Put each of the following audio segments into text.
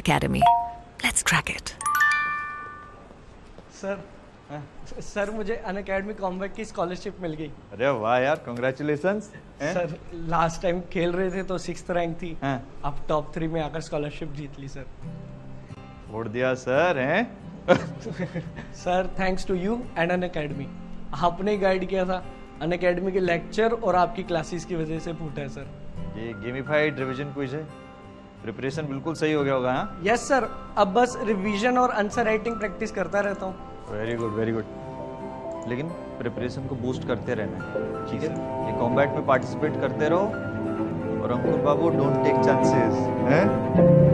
Unacademy. Let's crack it. Sir मुझे Unacademy comeback की scholarship मिल गई। अरे वाह यार, कॉन्ग्रेचुलेशंस। सर लास्ट टाइम खेल रहे थे तो 6th रैंक थी, हाँ। अब टॉप 3 में आकर स्कॉलरशिप जीत ली सर। छोड़ दिया सर हैं? Sir thanks to you and Unacademy, आपने गाइड किया था। अनअकैडमी के लेक्चर और आपकी क्लासेस की वजह से फूटा है सर। ये गेमिफाइड रिवीजन क्विज है, प्रिपरेशन बिल्कुल सही हो गया होगा। हाँ, यस सर, अब बस रिवीजन और आंसर राइटिंग प्रैक्टिस करता रहता हूँ। Very good very good. लेकिन प्रिपरेशन को बूस्ट करते रहना है, ठीक है? ये कॉम्बैट में पार्टिसिपेट करते रहो और अंकुर बाबू डोंट टेक चांसेस हैं।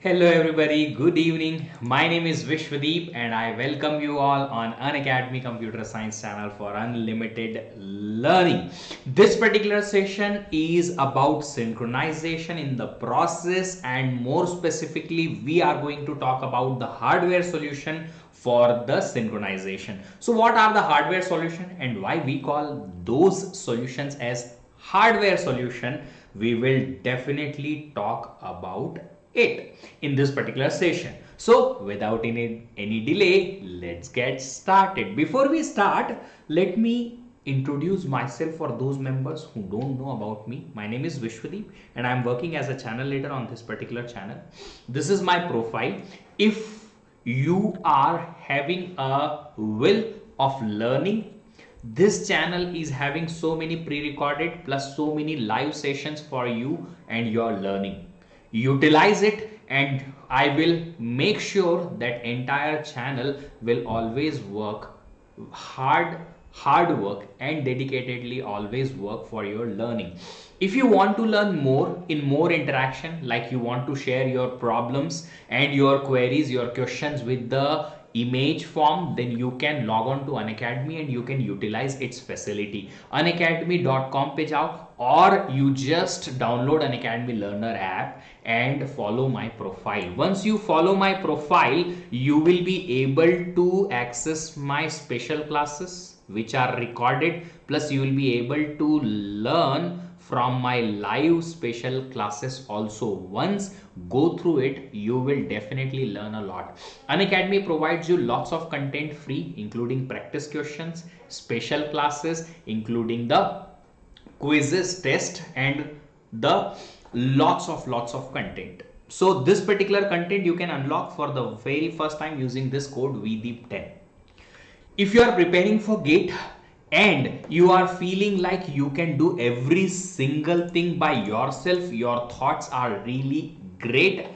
Hello everybody, good evening. My name is Vishvadeep and I welcome you all on Unacademy Computer Science channel for unlimited learning. This particular session is about synchronization in the process, and more specifically we are going to talk about the hardware solution for the synchronization. So what are the hardware solution and why we call those solutions as hardware solution? We will definitely talk about it in this particular session. So without any delay, let's get started. Before we start, let me introduce myself for those members who don't know about me. My name is Vishvadeep and I'm working as a channel leader on this particular channel. This is my profile. If you are having a will of learning, this channel is having so many pre-recorded plus so many live sessions for you and your learning. Utilize it and I will make sure that entire channel will always work hard work and dedicatedly always work for your learning. If you want to learn more in more interaction, like you want to share your problems and your queries, your questions with the image form, then you can log on to Unacademy and you can utilize its facility. Unacademy.com पे जाओ और you just download Unacademy Learner app and follow my profile. Once you follow my profile, you will be able to access my special classes which are recorded, plus you will be able to learn from my live special classes also. Once go through it, you will definitely learn a lot. Unacademy provides you lots of content free, including practice questions, special classes, including the quizzes, test, and the lots of content. So this particular content you can unlock for the very first time using this code VDEEP10. If you are preparing for GATE and you are feeling like you can do every single thing by yourself, your thoughts are really great,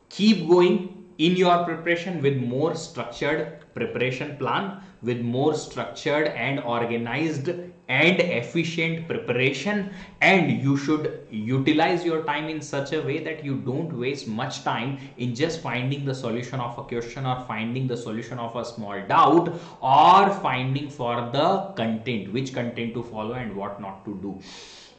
keep going in your preparation with more structured preparation plan, with more structured and organized and efficient preparation, and you should utilize your time in such a way that you don't waste much time in just finding the solution of a question or finding the solution of a small doubt or finding for the content, which content to follow and what not to do.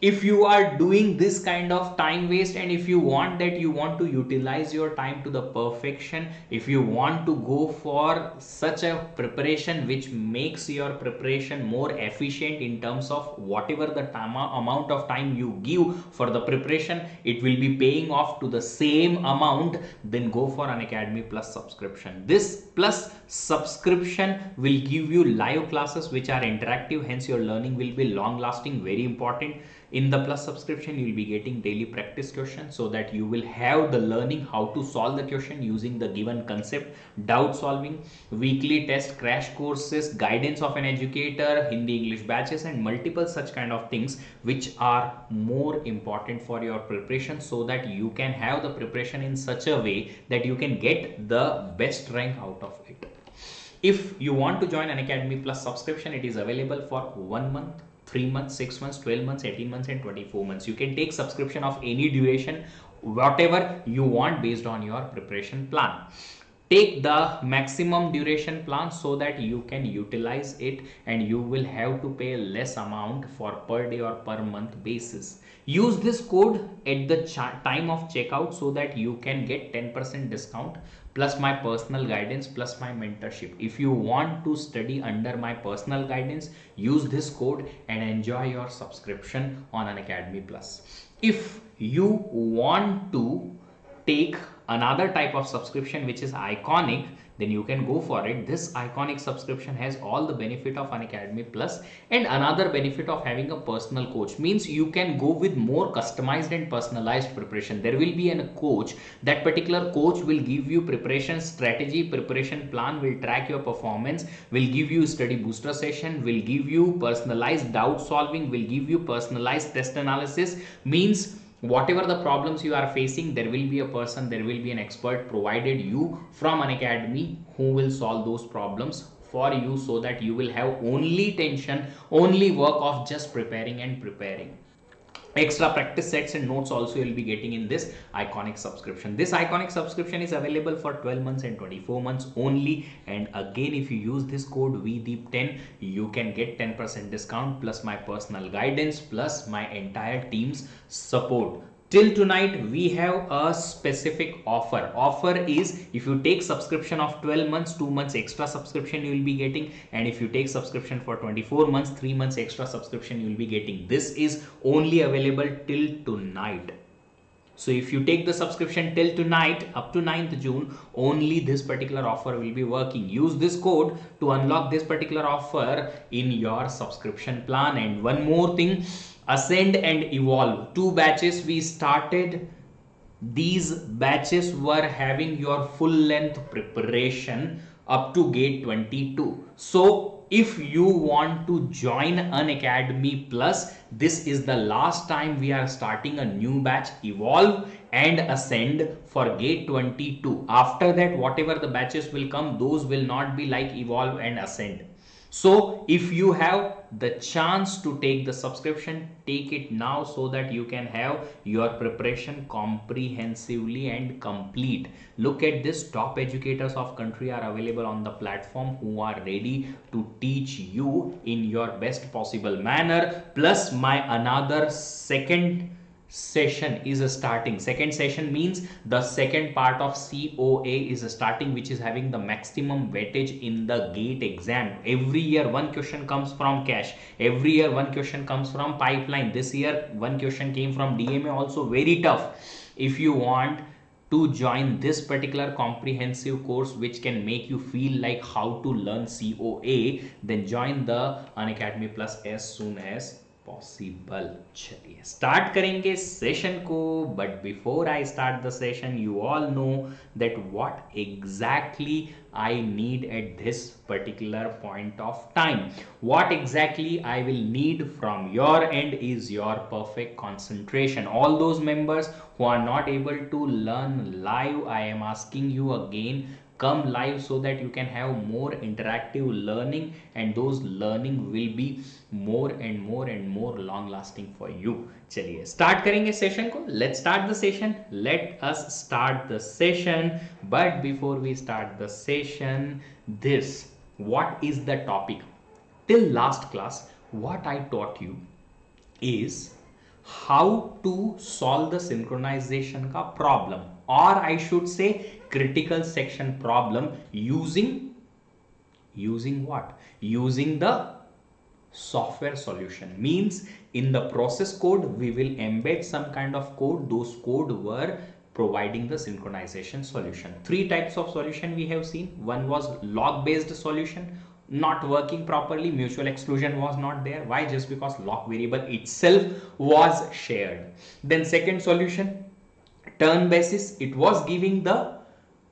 If you are doing this kind of time waste, and if you want to utilize your time to the perfection, if you want to go for such a preparation which makes your preparation more efficient in terms of whatever the amount of time you give for the preparation, it will be paying off to the same amount, then go for Unacademy Plus subscription. This Plus subscription will give you live classes which are interactive, hence your learning will be long lasting, very important. In the Plus subscription, you will be getting daily practice questions so that you will have the learning how to solve the question using the given concept, doubt solving, weekly test, crash courses, guidance of an educator, Hindi English batches, and multiple such kind of things which are more important for your preparation, so that you can have the preparation in such a way that you can get the best rank out of it. If you want to join Unacademy Plus subscription, it is available for 1 month, 3 months, 6 months, 12 months, 18 months, and 24 months. You can take subscription of any duration, whatever you want based on your preparation plan. Take the maximum duration plan so that you can utilize it and you will have to pay less amount for per day or per month basis. Use this code at the time of checkout so that you can get 10% discount plus my personal guidance plus my mentorship. If you want to study under my personal guidance, use this code and enjoy your subscription on Unacademy Plus. If you want to take another type of subscription which is iconic, then you can go for it. This iconic subscription has all the benefit of Unacademy Plus, and another benefit of having a personal coach means you can go with more customized and personalized preparation. There will be a coach. That particular coach will give you preparation strategy, preparation plan, will track your performance, will give you study booster session, will give you personalized doubt solving, will give you personalized test analysis. Means whatever the problems you are facing, there will be a person, there will be an expert provided you from Unacademy who will solve those problems for you, so that you will have only tension, only work of just preparing and preparing. Extra practice sets and notes also you'll be getting in this iconic subscription. This iconic subscription is available for 12 months and 24 months only, and again, if you use this code VDEEP10, you can get 10% discount plus my personal guidance plus my entire team's support. Till tonight we have a specific offer is, if you take subscription of 12 months, 2 months extra subscription you will be getting, and if you take subscription for 24 months, 3 months extra subscription you will be getting. This is only available till tonight. So if you take the subscription till tonight up to 9th June, only this particular offer will be working. Use this code to unlock this particular offer in your subscription plan. And one more thing, Ascend and Evolve, 2 batches we started. These batches were having your full length preparation up to GATE 22. So if you want to join Unacademy Plus, this is the last time we are starting a new batch, Evolve and Ascend for GATE 22. After that, whatever the batches will come, those will not be like Evolve and Ascend. So if you have the chance to take the subscription, take it now so that you can have your preparation comprehensively and complete. Look at this, top educators of country are available on the platform who are ready to teach you in your best possible manner. Plus my another second session is starting. Second session means the second part of COA is starting, which is having the maximum weightage in the GATE exam. Every year one question comes from cache, every year one question comes from pipeline. This year one question came from DMA, also very tough. If you want to join this particular comprehensive course which can make you feel like how to learn COA, then join the Unacademy Plus as soon as possible. चलिए start करेंगे session को, but before I start the session you all know that what exactly I need at this particular point of time. What exactly I will need from your end is your perfect concentration. All those members who are not able to learn live, I am asking you again, come live so that you can have more interactive learning, and those learning will be more and more long lasting for you. चलिए start करेंगे session को. Let's start the session. Let us start the session. But before we start the session, this, what is the topic? Till last class, what I taught you is how to solve the synchronization ka problem, or I should say critical section problem, using what? Using the software solution. Means in the process code we will embed some kind of code. Those code were providing the synchronization solution. 3 types of solution we have seen. One was log based solution, not working properly, mutual exclusion was not there. Why? Just because lock variable itself was shared. Then second solution, turn basis, it was giving the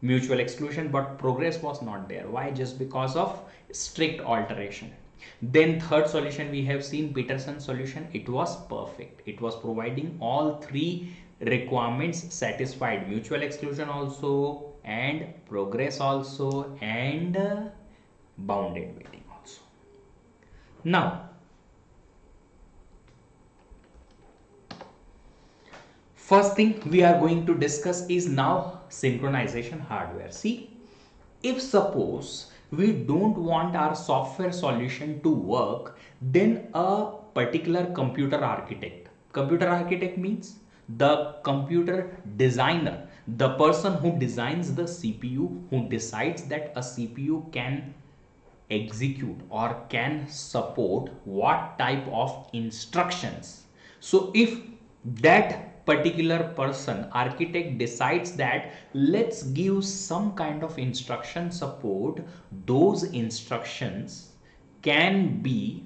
mutual exclusion but progress was not there. Why? Just because of strict alteration. Then third solution we have seen, Peterson solution. It was perfect. It was providing all 3 requirements satisfied, mutual exclusion also, and progress also, and bounded waiting also. Now first thing we are going to discuss is now synchronization hardware. See, if suppose we don't want our software solution to work, then a particular computer architect, Computer architect means the computer designer, the person who designs the CPU, who decides that a CPU can execute or can support what type of instructions. So if that particular person, architect, decides that let's give some kind of instruction support, those instructions can be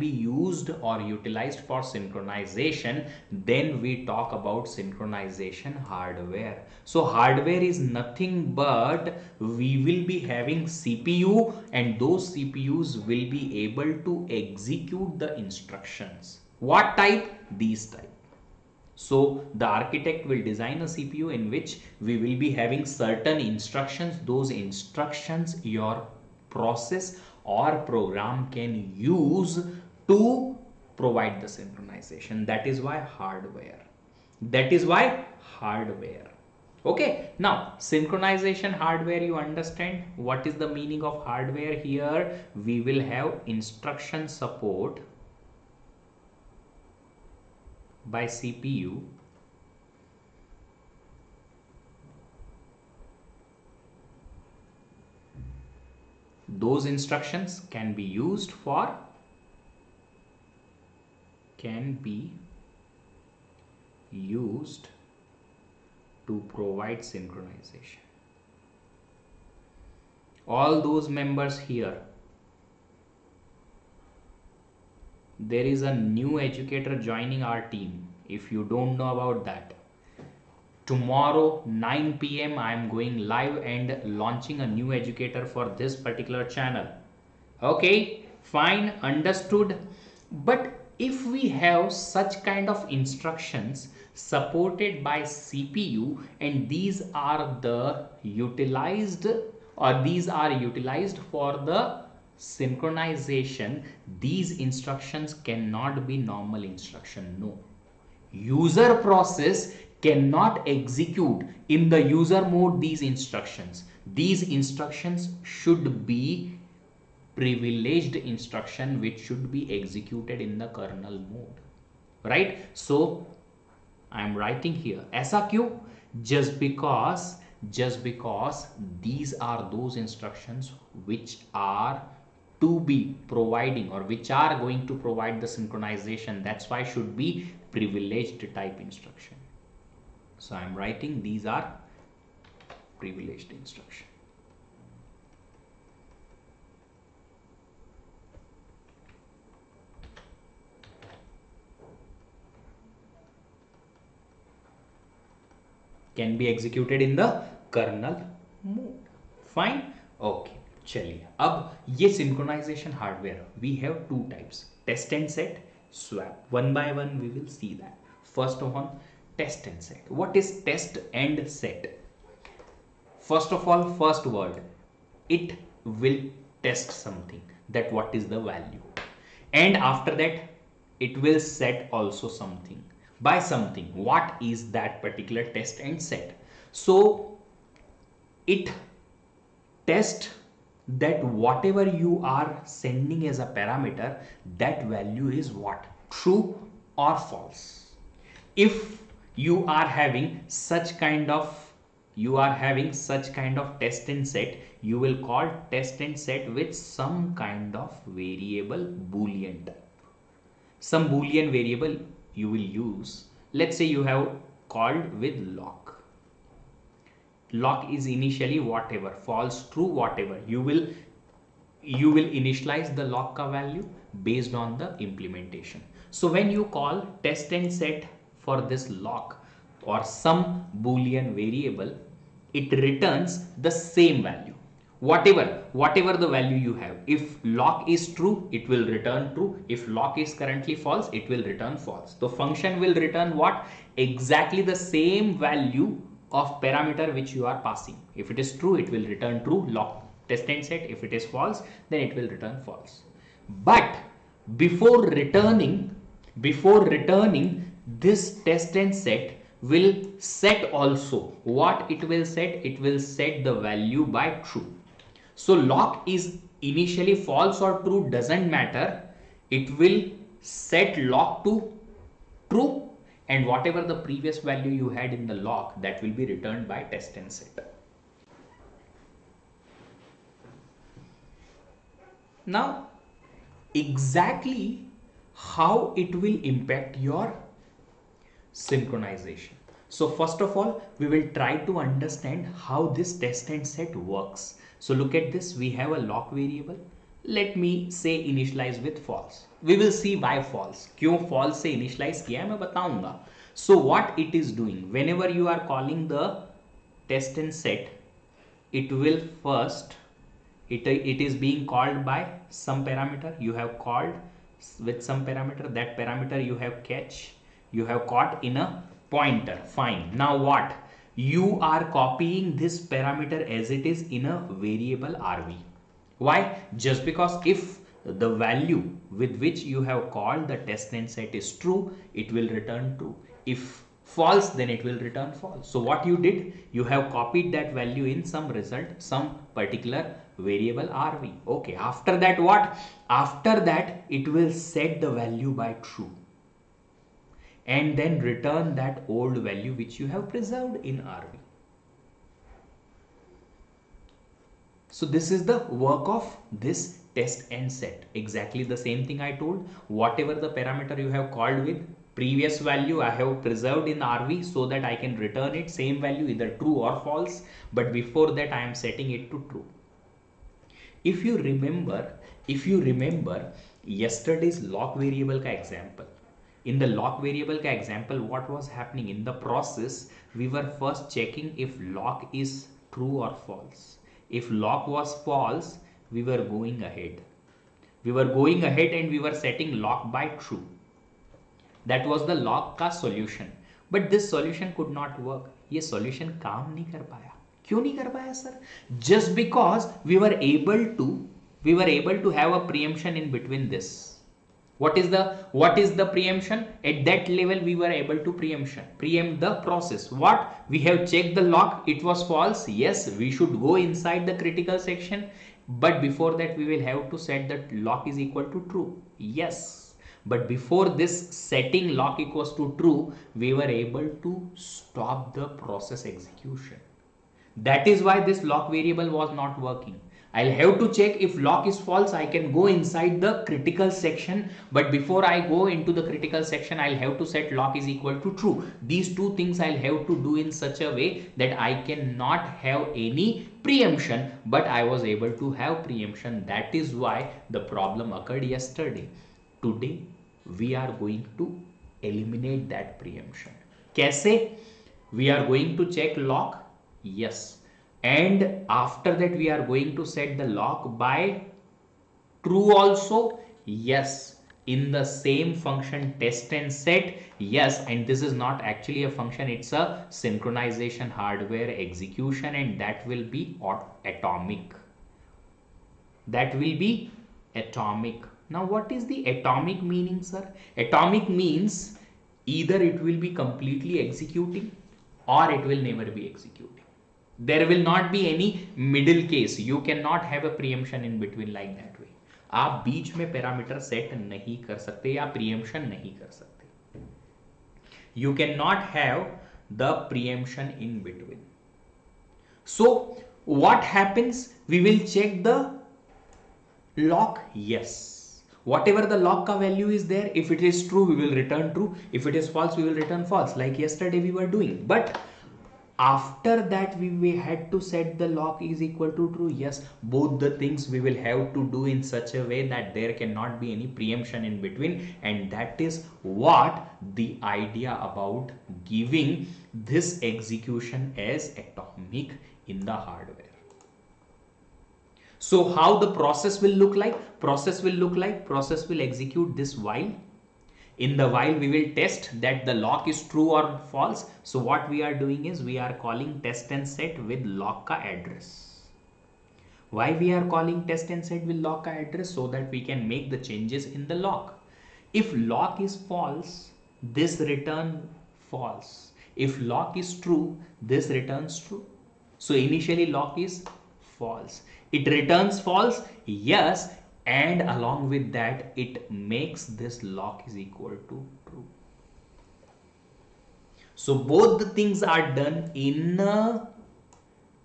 used or utilized for synchronization, then we talk about synchronization hardware. So hardware is nothing but we will be having CPU, and those CPUs will be able to execute the instructions. What type? These type. So the architect will design a CPU in which we will be having certain instructions. Those instructions your process or program can use to provide the synchronization. That is why hardware. Okay, now synchronization hardware, you understand what is the meaning of hardware here. We will have instruction support by CPU. Those instructions can be used to provide synchronization. All those members here, there is a new educator joining our team. If you don't know about that, tomorrow 9 p.m. I am going live and launching a new educator for this particular channel. Okay, fine, understood. But if we have such kind of instructions supported by CPU, and these are utilized for the synchronization, these instructions cannot be normal instruction. No, user process cannot execute in the user mode these instructions. These instructions should be privileged instruction which should be executed in the kernel mode, right? So I am writing here ऐसा क्यों? Just because these are those instructions which are to be providing or which are going to provide the synchronization. That's why should be privileged type instruction. So I am writing these are privileged instruction. Can be executed in the kernel mode. Fine. Okay, चलिए अब ये synchronization hardware we have two types, test and set, swap. One by one we will see that. First of all, test and set. What is test and set? First of all, first word, it will test something, that what is the value, and after that it will set also something by something. What is that particular test and set? So it tests that whatever you are sending as a parameter, that value is what, true or false. If you are having such kind of test and set, you will call test and set with some kind of variable boolean type. Some boolean variable you will use. Let's say you have called with lock. Lock is initially whatever, false, true, whatever. You will initialize the lock value based on the implementation. So when you call test and set for this lock or some boolean variable, it returns the same value. Whatever the value you have. If lock is true, it will return true. If lock is currently false, it will return false. The function will return what? Exactly the same value of parameter which you are passing. If it is true, it will return true, lock, test and set. If it is false, then it will return false. But before returning this test and set will set also. What it will set? It will set the value by true. So lock is initially false or true, doesn't matter. It will set lock to true, and whatever the previous value you had in the lock, that will be returned by test and set. Now, exactly how it will impact your synchronization. So first of all, we will try to understand how this test and set works. So look at this, we have a lock variable. Let me say initialize with false. We will see why false. क्यों false से initialize किया है मैं बताऊंगा. So what it is doing, whenever you are calling the test and set, it will first, it is being called by some parameter. You have called with some parameter, that parameter you have caught in a pointer. Fine. Now what? You are copying this parameter as it is in a variable RV. Why? Just because if the value with which you have called the test and set is true, it will return true. If false, then it will return false. So what you did, you have copied that value in some result, some particular variable RV. Okay, after that what? After that it will set the value by true and then return that old value which you have preserved in RV. So this is the work of this test and set. Exactly the same thing I told. Whatever the parameter you have called with previous value, I have preserved in RV so that I can return it same value, either true or false. But before that I am setting it to true. If you remember yesterday's lock variable ka example, in the lock variable ka example, what was happening in the process? We were first checking if lock is true or false. If lock was false, we were going ahead. And we were setting lock by true. That was the lock का solution. But this solution could not work. ये solution काम नहीं कर पाया. क्यों नहीं कर पाया sir? Just because we were able to have a preemption in between this. What is the preemption? At that level we were able to preempt the process. What? We have checked the lock, it was false. Yes, we should go inside the critical section. But before that we will have to set that lock is equal to true. Yes. But before this setting lock equals to true, we were able to stop the process execution. That is why this lock variable was not working. I'll have to check if lock is false, I can go inside the critical section. But before I go into the critical section, I'll have to set lock is equal to true. These two things I'll have to do in such a way that I cannot have any preemption, but I was able to have preemption. That is why the problem occurred yesterday. Today, we are going to eliminate that preemption. Kaise? We are going to check lock. Yes. And after that we are going to set the lock by true also. Yes. In the same function test and set. Yes. And this is not actually a function. It's a synchronization hardware execution, and that will be atomic. Now what is the atomic meaning, sir? Atomic means either it will be completely executing or it will never be executing. There will not be any middle case. You cannot have a preemption in between like that way. आप बीच में parameter set नहीं कर सकते या preemption नहीं कर सकते. You cannot have the preemption in between. So what happens? We will check the lock. Yes. Whatever the lock ka value is there, if it is true, we will return true. If it is false, we will return false, like yesterday we were doing. But after that we had to set the lock is equal to true. Yes, both the things we will have to do in such a way that there cannot be any preemption in between. And that is what the idea about giving this execution as atomic in the hardware. So how the process will look like? Process will execute this while. In the while we will test that the lock is true or false. So what we are doing is we are calling test and set with lock ka address. Why we are calling test and set with lock ka address? So that we can make the changes in the lock. If lock is false, this return false. If lock is true, this returns true. So initially lock is false. It returns false. Yes. and along with that it makes this lock is equal to true. So both the things are done in a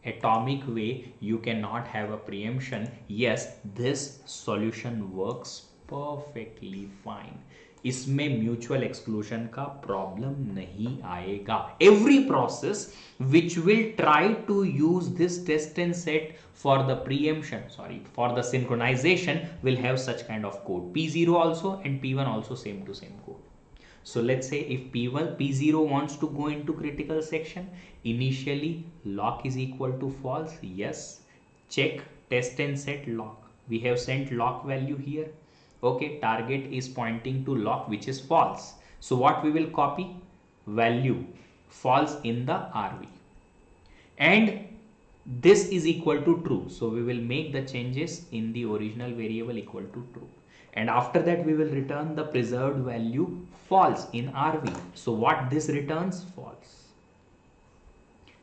atomic way. You cannot have a preemption. Yes, this solution works perfectly fine. इसमें mutual exclusion का problem नहीं आएगा. Every process which will try to use this test and set for the preemption, for the synchronization, will have such kind of code. P0 also and P1 also same to same code. So let's say if P0 wants to go into critical section, initially lock is equal to false. Yes, check test and set lock. We have sent lock value here. Okay, target is pointing to lock which is false. So what we will copy? Value false in the RV. And this is equal to true. So we will make the changes in the original variable equal to true. And after that we will return the preserved value false in RV. So what this returns? False.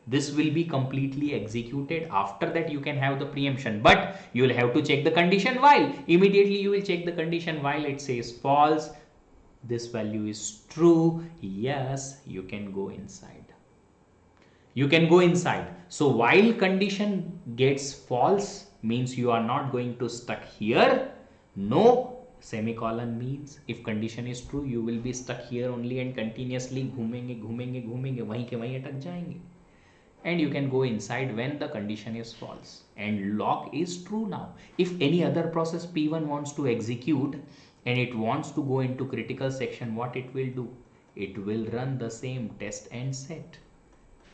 This will be completely executed. After that you can have the preemption, but you will have to check the condition while. Immediately you will check the condition while it says false. This value is true. Yes, you can go inside. You can go inside. So while condition gets false means you are not going to stuck here. No, semicolon means if condition is true you will be stuck here only and continuously घूमेंगे घूमेंगे घूमेंगे वहीं के वहीं अटक जाएंगे. And you can go inside when the condition is false and lock is true. Now if any other process P1 wants to execute and it wants to go into critical section, what it will do? It will run the same test and set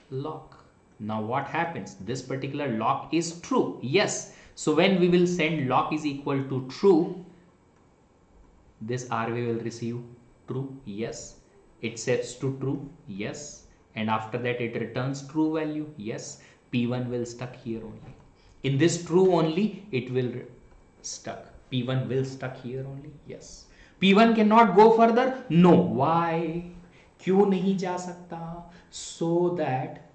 lock. Now what happens? This particular lock is true. Yes, so when we will send lock is equal to true, this RV will receive true. Yes, it sets to true. Yes, and after that it returns true value. Yes, P1 will stuck here only. In this true only it will stuck. P1 will stuck here only. Yes, P1 cannot go further. No. Why? क्यों नहीं जा सकता? So that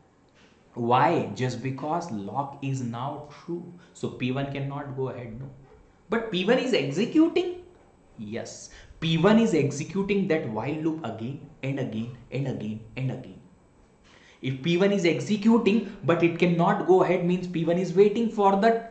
why? Just because lock is now true. So P1 cannot go ahead. No. But P1 is executing. Yes, P1 is executing that while loop again and again and again and again. If P1 is executing but it cannot go ahead means P1 is waiting for the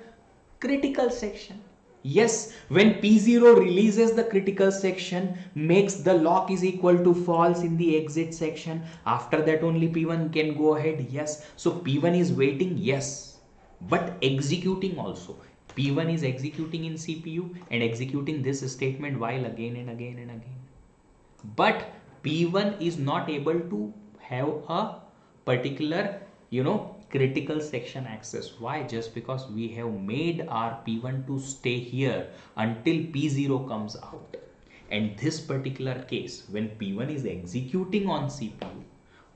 critical section. Yes, when P0 releases the critical section, makes the lock is equal to false in the exit section. After that only P1 can go ahead. Yes, so P1 is waiting. Yes, but executing also. P1 is executing in CPU and executing this statement while again and again and again. But P1 is not able to have a particular, critical section access. Why? Just because we have made our P1 to stay here until P0 comes out. And this particular case, when P1 is executing on CPU,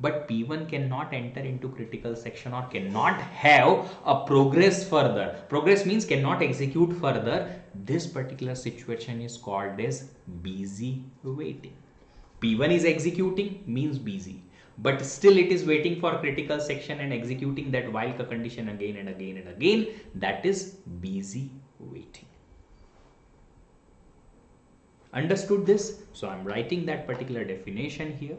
but P1 cannot enter into critical section or cannot have a progress further. Progress means cannot execute further. This particular situation is called as busy waiting. P1 is executing means busy, but still it is waiting for critical section and executing that while condition again and again and again. That is busy waiting. Understood this? So I'm writing that particular definition here.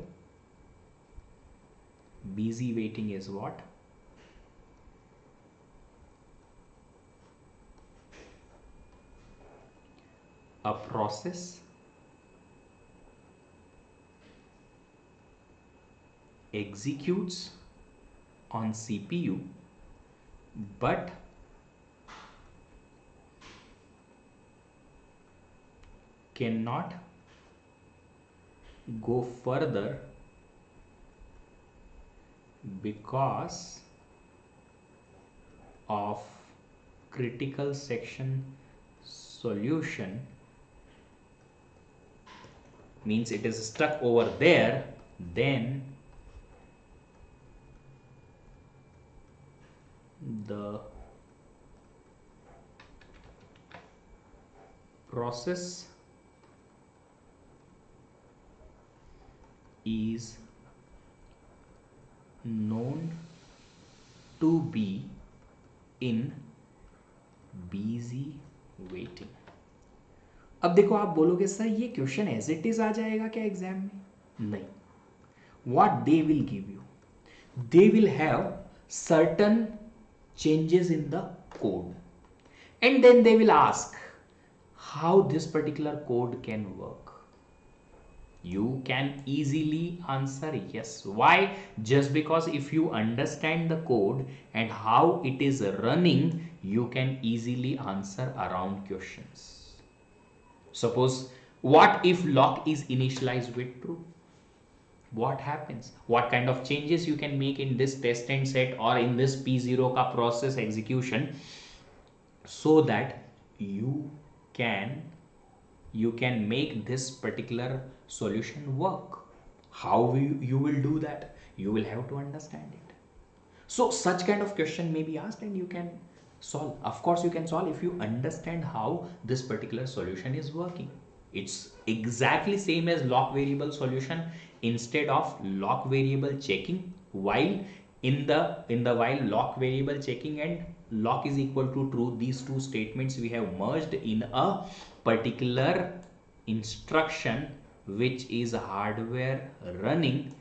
Busy waiting is what? A process executes on CPU but cannot go further because of critical section solution. Means it is stuck over there. Then the process is known to be in busy waiting. अब देखो आप बोलोगे sir ये question as it is आ जाएगा क्या exam में? नहीं. What they will give you, they will have certain changes in the code, and then they will ask how this particular code can work. You can easily answer yes. Why? Just because if you understand the code and how it is running, you can easily answer around questions. Suppose, what if lock is initialized with true? What happens? What kind of changes you can make in this test and set or in this P0 ka process execution, so that you can make this particular solution work? How you will do that? You will have to understand it. So such kind of question may be asked and you can solve. Of course you can solve if you understand how this particular solution is working. It's exactly same as lock variable solution. Instead of lock variable checking, while in the while lock variable checking and lock is equal to true, these two statements we have merged in a particular instruction which is hardware running,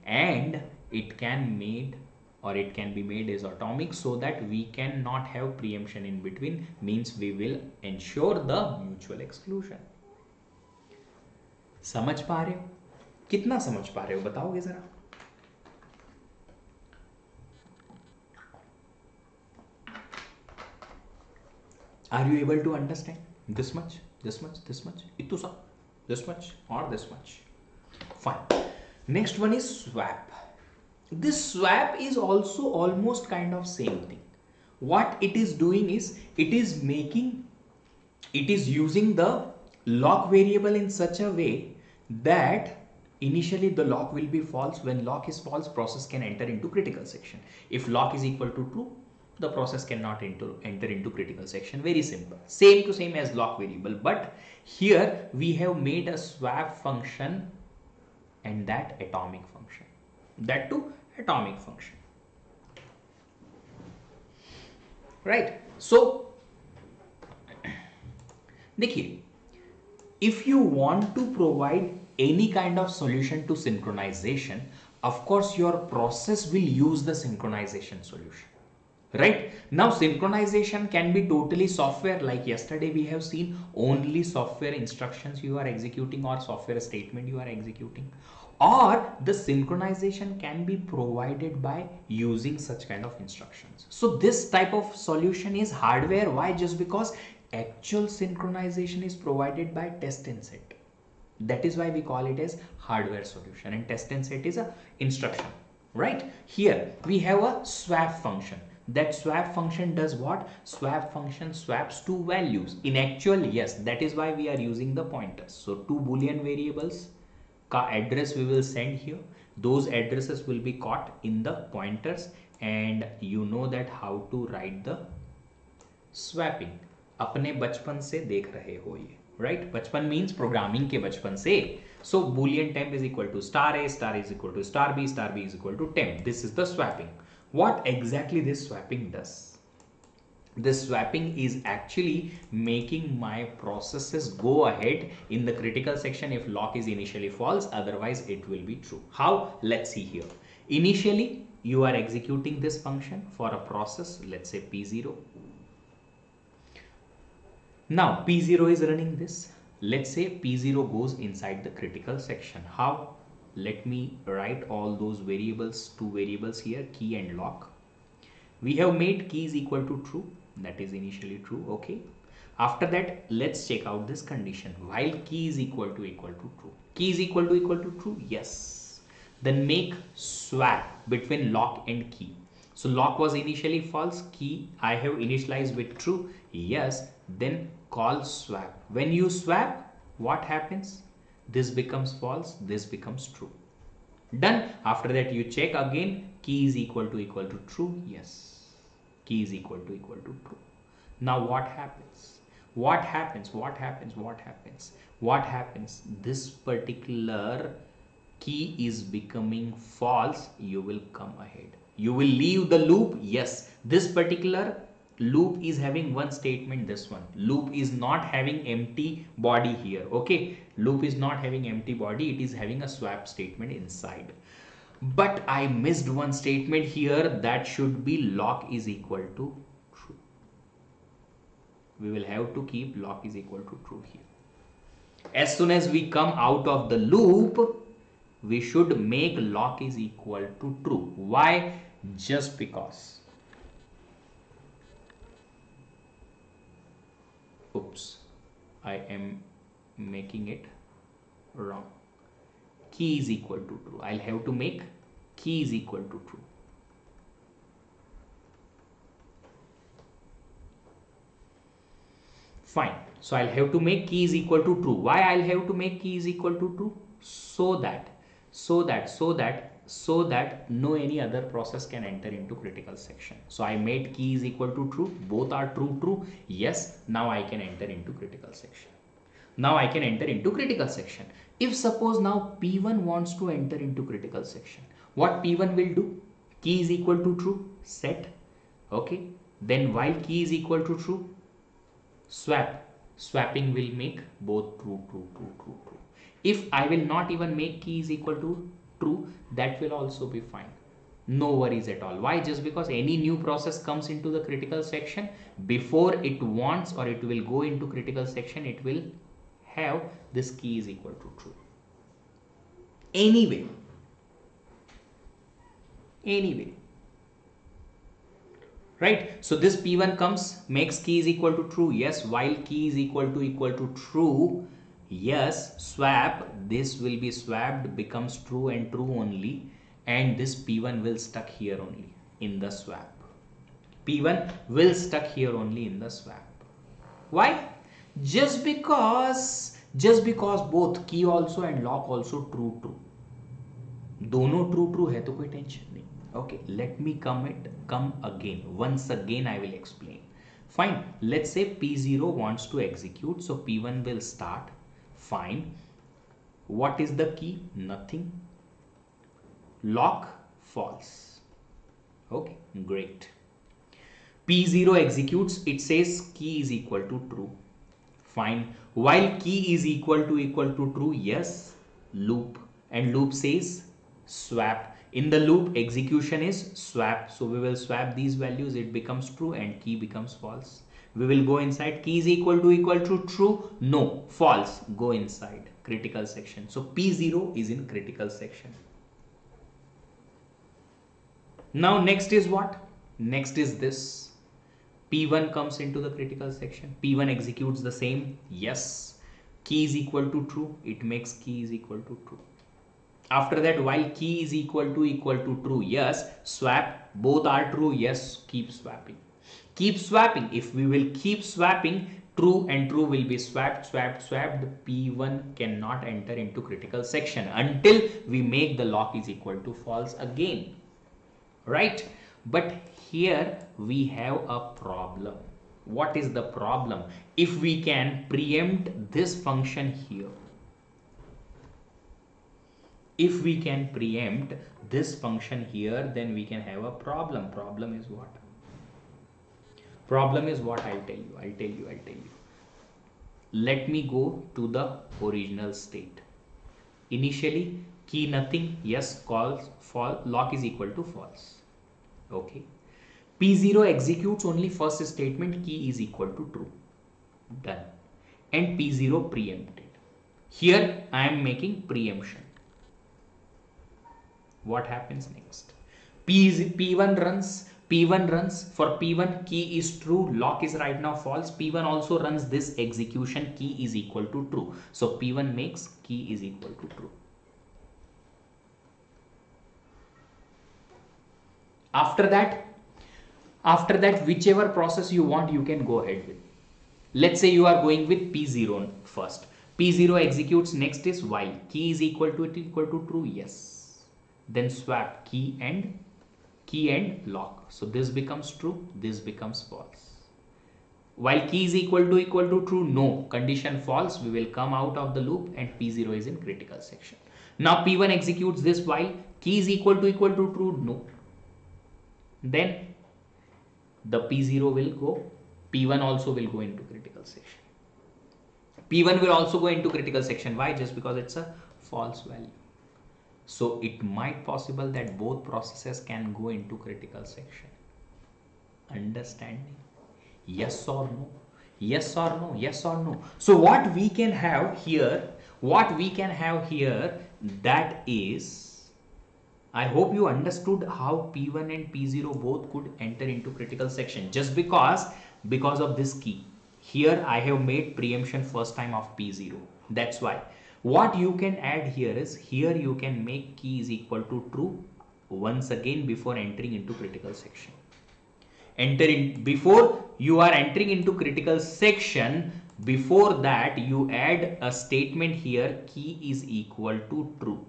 and it can be made as atomic, so that we cannot have preemption in between, means we will ensure the mutual exclusion. समझ पा रहे हो? कितना समझ पा रहे हो बताओगे जरा? Are you able to understand this much, this much, this much, इतु सा, this much or this much? Fine. Next one is swap. This swap is also almost kind of same thing. What it is doing is it is using the lock variable in such a way that initially the lock will be false. When lock is false, process can enter into critical section. If lock is equal to true, the process cannot enter into critical section. Very simple, same to same as lock variable, but here we have made a swap function and that atomic function, that too atomic function, right? So देखिए, if you want to provide any kind of solution to synchronization, of course your process will use the synchronization solution, right? Now synchronization can be totally software, like yesterday we have seen only software instructions you are executing or software statement you are executing, or the synchronization can be provided by using such kind of instructions. So this type of solution is hardware. Why? Just because actual synchronization is provided by test and set. That is why we call it as hardware solution, and test and set is a instruction, right? Here we have a swap function. That swap function does what? Swap function swaps two values. In actual, yes, that is why we are using the pointers. So two boolean variables ka address we will send here. Those addresses will be caught in the pointers, and you know that how to write the swapping. अपने बचपन से देख रहे हो ये, right? बचपन means programming के बचपन से. So boolean temp is equal to star a, star is equal to star b is equal to temp. This is the swapping. What exactly this swapping does? This swapping is actually making my processes go ahead in the critical section if lock is initially false, otherwise it will be true. How? Let's see here. Initially you are executing this function for a process, let's say P0. Now P0 is running this. Let's say P0 goes inside the critical section. How? Let me write all those variables, two variables here, key and lock. We have made key is equal to true, that is initially true, okay. After that, let's check out this condition. While key is equal to true, key is equal to true, yes. Then make swap between lock and key. So lock was initially false, key I have initialized with true, yes. Then call swap. When you swap, what happens? This becomes false, this becomes true. Done. After that you check again, key is equal to true, yes. Key is equal to true. Now what happens? What happens? This particular key is becoming false. You will come ahead. You will leave the loop. Yes. This particular loop is having one statement, this one. Loop is not having empty body here. Okay, loop is not having empty body, it is having a swap statement inside. But I missed one statement here, that should be lock is equal to true. We will have to keep lock is equal to true here. As soon as we come out of the loop, we should make lock is equal to true. Why? Just because. Oops, I am making it wrong. Key is equal to true. I'll have to make key is equal to true. Fine. So I'll have to make key is equal to true. Why I'll have to make key is equal to true? So that no any other process can enter into critical section. So I made key is equal to true. Both are true. Yes. Now I can enter into critical section. If suppose now P1 wants to enter into critical section, what P1 will do? Key is equal to true, set. Okay. Then while key is equal to true, swap. Swapping will make both true. If I will not even make key is equal to true, that will also be fine. No worries at all. Why? Just because any new process comes into the critical section, before it wants or it will go into critical section, it will have this key is equal to true. Anyway. Right, so this P1 comes, makes key is equal to true. Yes, while key is equal to true, yes, swap, this will be swapped, becomes true and true only, and this P1 will stuck here only in the swap. P1 will stuck here only in the swap. Why? Just because both key also and lock also true. दोनों true है तो कोई tension नहीं. Okay, let me come again. Once again I will explain. Fine, let's say P0 wants to execute, so P1 will start. Fine. What is the key? Nothing. Lock, false. Okay, great. P0 executes, it says key is equal to true. Fine. While key is equal to true, yes, loop. And loop says swap. In the loop, execution is swap. So we will swap these values, it becomes true and key becomes false. We will go inside, key is equal to true, no, false, go inside critical section. So P0 is in critical section. Now next is what? Next is this. P1 comes into the critical section. P1 executes the same. Yes. Key is equal to true. It makes key is equal to true. After that, while key is equal to true, yes, swap, both are true, yes, keep swapping. Keep swapping. If we will keep swapping, true and true will be swapped. P1 cannot enter into critical section until we make the lock is equal to false again. Right? But here we have a problem. What is the problem? If we can preempt this function here, if we can preempt this function here, then we can have a problem. Problem is what? Problem is what? I'll tell you. Let me go to the original state. Initially, key nothing, yes, calls, false, lock is equal to false. Okay. P0 executes only first statement, key is equal to true. Done. And P0 preempted. Here I am making preemption. What happens next? P1 runs. For P1, key is true, lock is right now false. P1 also runs this execution, key is equal to true. So P1 makes key is equal to true. After that, whichever process you want, you can go ahead with. Let's say you are going with P0 first. P0 executes, next is while key is equal to true, yes. Then swap key and lock. So this becomes true, this becomes false. While key is equal to true, no, condition false, we will come out of the loop and P0 is in critical section. Now P1 executes this while key is equal to true, no. Then the P0 will go, P1 also will go into critical section. P1 will also go into critical section. Why? Just because it's a false value. So it might possible that both processes can go into critical section. Understanding? Yes or no? Yes or no? Yes or no? So what we can have here, that is, I hope you understood how P1 and P0 both could enter into critical section just because of this key. Here I have made preemption first time of P0. That's why. What you can add here is, here you can make key is equal to true once again before entering into critical section. Before you are entering into critical section, before that you add a statement here, key is equal to true.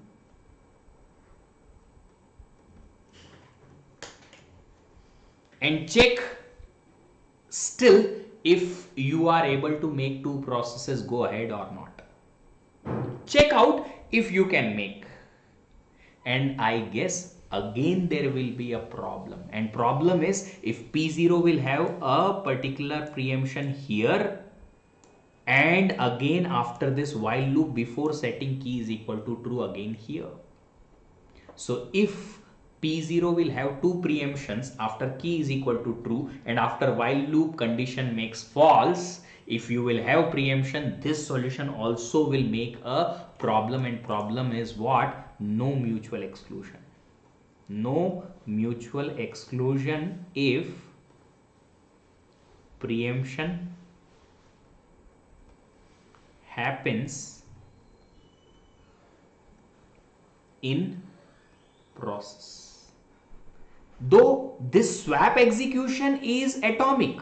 And check still if you are able to make two processes go ahead or not. Check out if you can make. And I guess again there will be a problem, and problem is if P0 will have a particular preemption here, and again after this while loop before setting key is equal to true again here. So if P0 will have two preemptions after key is equal to true and after while loop condition makes false, if you will have preemption, this solution also will make a problem, and problem is what? No mutual exclusion. No mutual exclusion if preemption happens in process. Though this swap execution is atomic,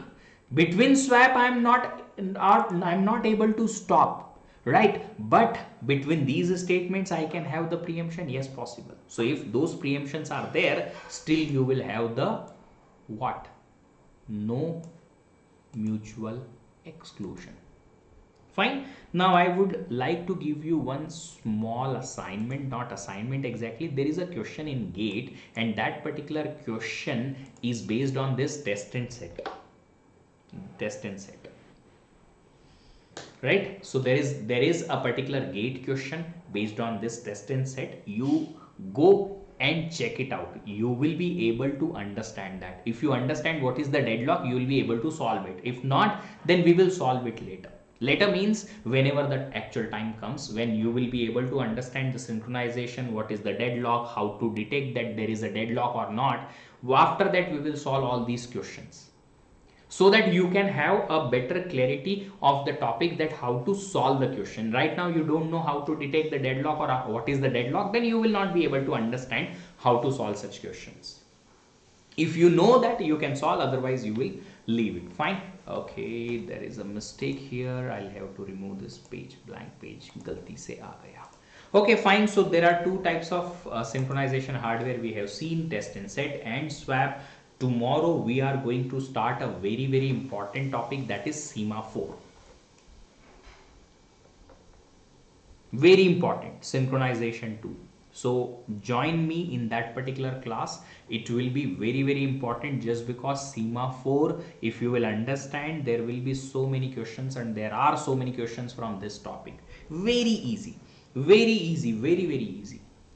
between swap I'm not able to stop, right? But between these statements I can have the preemption. Yes, possible. So if those preemptions are there, still you will have the what? No mutual exclusion. Fine. Now I would like to give you one small assignment, not assignment exactly. There is a question in GATE, and that particular question is based on this test and set. Right? So there is a particular GATE question based on this test and set. You go and check it out. You will be able to understand that. If you understand what is the deadlock, you will be able to solve it. If not, then we will solve it later. Later means whenever the actual time comes, when you will be able to understand the synchronization, what is the deadlock, how to detect that there is a deadlock or not. After that, we will solve all these questions, so that you can have a better clarity of the topic, that how to solve the question. Right now you don't know how to detect the deadlock or what is the deadlock, then you will not be able to understand how to solve such questions. If you know that, you can solve, otherwise you will leave it. Fine. Okay, there is a mistake here. I'll have to remove this page, blank page, galti se aa gaya. Okay, fine. So there are two types of synchronization hardware we have seen: test and set and swap. Tomorrow we are going to start a very important topic, that is semaphore. Very important, synchronization too. So join me in that particular class. It will be very important, just because semaphore, if you will understand, there will be so many questions, and there are so many questions from this topic. Very easy, very easy,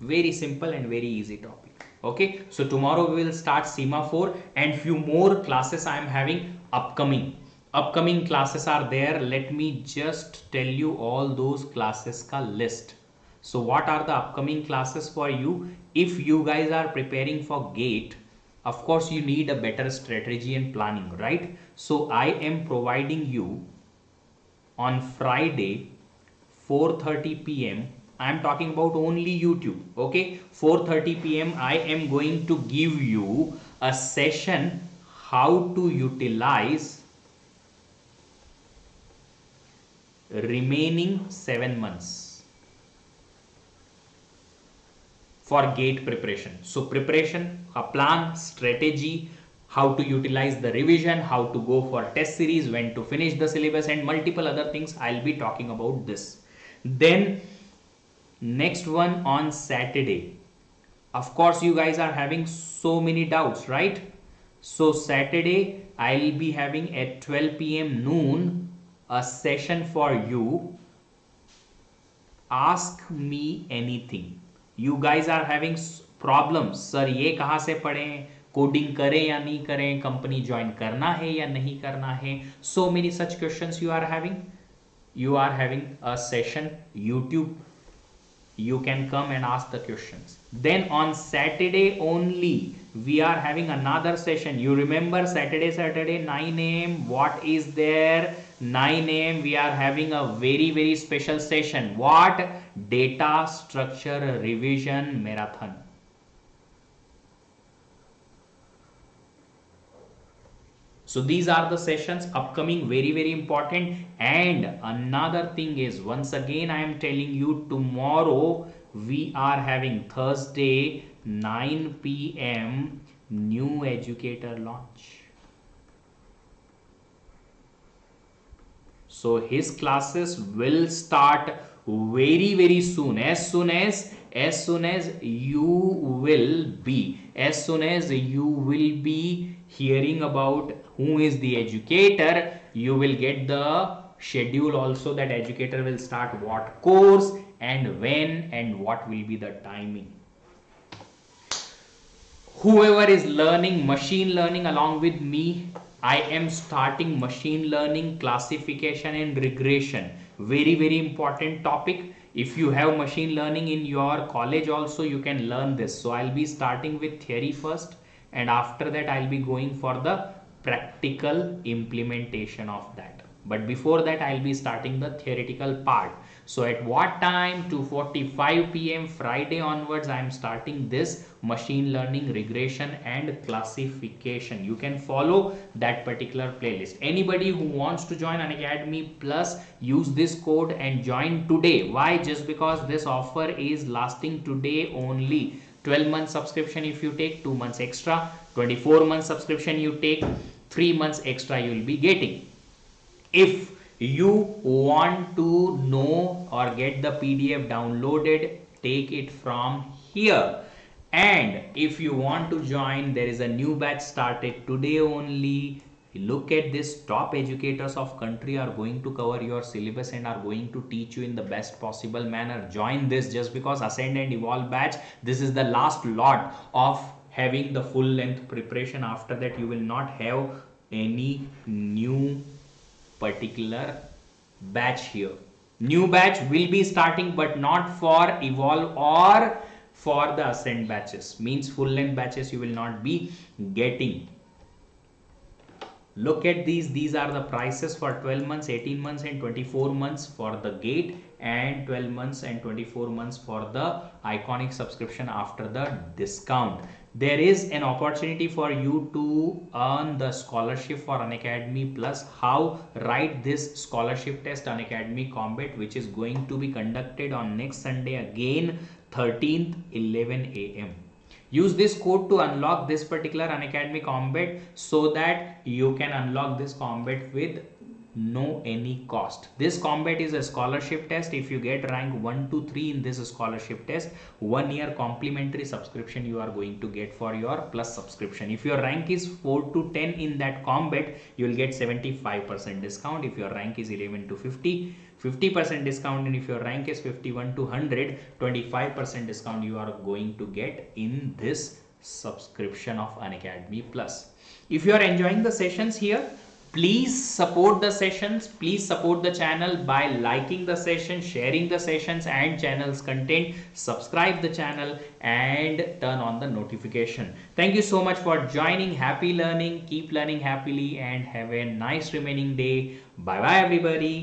very simple and very easy topic. Okay, so tomorrow we will start semaphore, and few more classes I am having upcoming classes are there. Let me just tell you all those classes ka list. So what are the upcoming classes for you? If you guys are preparing for GATE, of course you need a better strategy and planning, right? So I am providing you on Friday 4:30 p.m. I am talking about only YouTube. Okay, 4:30 p.m. I am going to give you a session how to utilize remaining 7 months for GATE preparation. So preparation, a plan, strategy, how to utilize the revision, how to go for test series, when to finish the syllabus, and multiple other things. I'll be talking about this. Then next one on Saturday. Of course you guys are having so many doubts, right? So Saturday I'll be having at 12 p.m. noon a session for you. Ask me anything. You guys are having problems. Sir ये कहाँ से पढ़ें, coding करें या नहीं करें, company join करना है या नहीं करना है. So many such questions you are having. You are having a session YouTube. You can come and ask the questions. Then on Saturday only we are having another session. You remember Saturday 9 a.m. what is there? 9 a.m. we are having a very special session. What? Data structure revision marathon. So these are the sessions upcoming, very important. And another thing is, once again I am telling you, tomorrow we are having Thursday 9 p.m. new educator launch. So his classes will start very soon. As soon as you will be hearing about who is the educator, you will get the schedule also, that educator will start what course and when and what will be the timing. Whoever is learning machine learning along with me, I am starting machine learning classification and regression. Very important topic. If you have machine learning in your college also, you can learn this. So I'll be starting with theory first, and after that I'll be going for the practical implementation of that. But before that I'll be starting the theoretical part. So at what time? 2:45 p.m. Friday onwards I am starting this machine learning regression and classification. You can follow that particular playlist. Anybody who wants to join Unacademy Plus, use this code and join today. Why? Just because this offer is lasting today only. 12 month subscription if you take, 2 months extra. 24 month subscription you take, 3 months extra you will be getting. If you want to know or get the PDF downloaded, take it from here. And if you want to join, there is a new batch started today only. Look at this, top educators of country are going to cover your syllabus and are going to teach you in the best possible manner. Join this, just because Ascend and Evolve batch, this is the last lot of having the full length preparation. After that you will not have any new particular batch here. New batch will be starting, but not for Evolve or for the Ascend batches. Means full length batches you will not be getting. Look at these are the prices for 12 months, 18 months and 24 months for the GATE, and 12 months and 24 months for the Iconic subscription after the discount. There is an opportunity for you to earn the scholarship for Unacademy Plus. How? Write this scholarship test, Unacademy Combat, which is going to be conducted on next Sunday again, 13th, 11 a.m. Use this code to unlock this particular Unacademy Combat, so that you can unlock this combat with no any cost. This combat is a scholarship test. If you get rank 1 to 3 in this scholarship test, 1 year complimentary subscription you are going to get for your plus subscription. If your rank is 4 to 10 in that combat, you will get 75% discount. If your rank is 11 to 50, 50% discount, and if your rank is 51 to 100, 25% discount you are going to get in this subscription of Unacademy Plus. If you are enjoying the sessions here, please support the sessions. Please support the channel by liking the session, sharing the sessions and channel's content. Subscribe the channel and turn on the notification. Thank you so much for joining. Happy learning. Keep learning happily and have a nice remaining day. Bye bye everybody.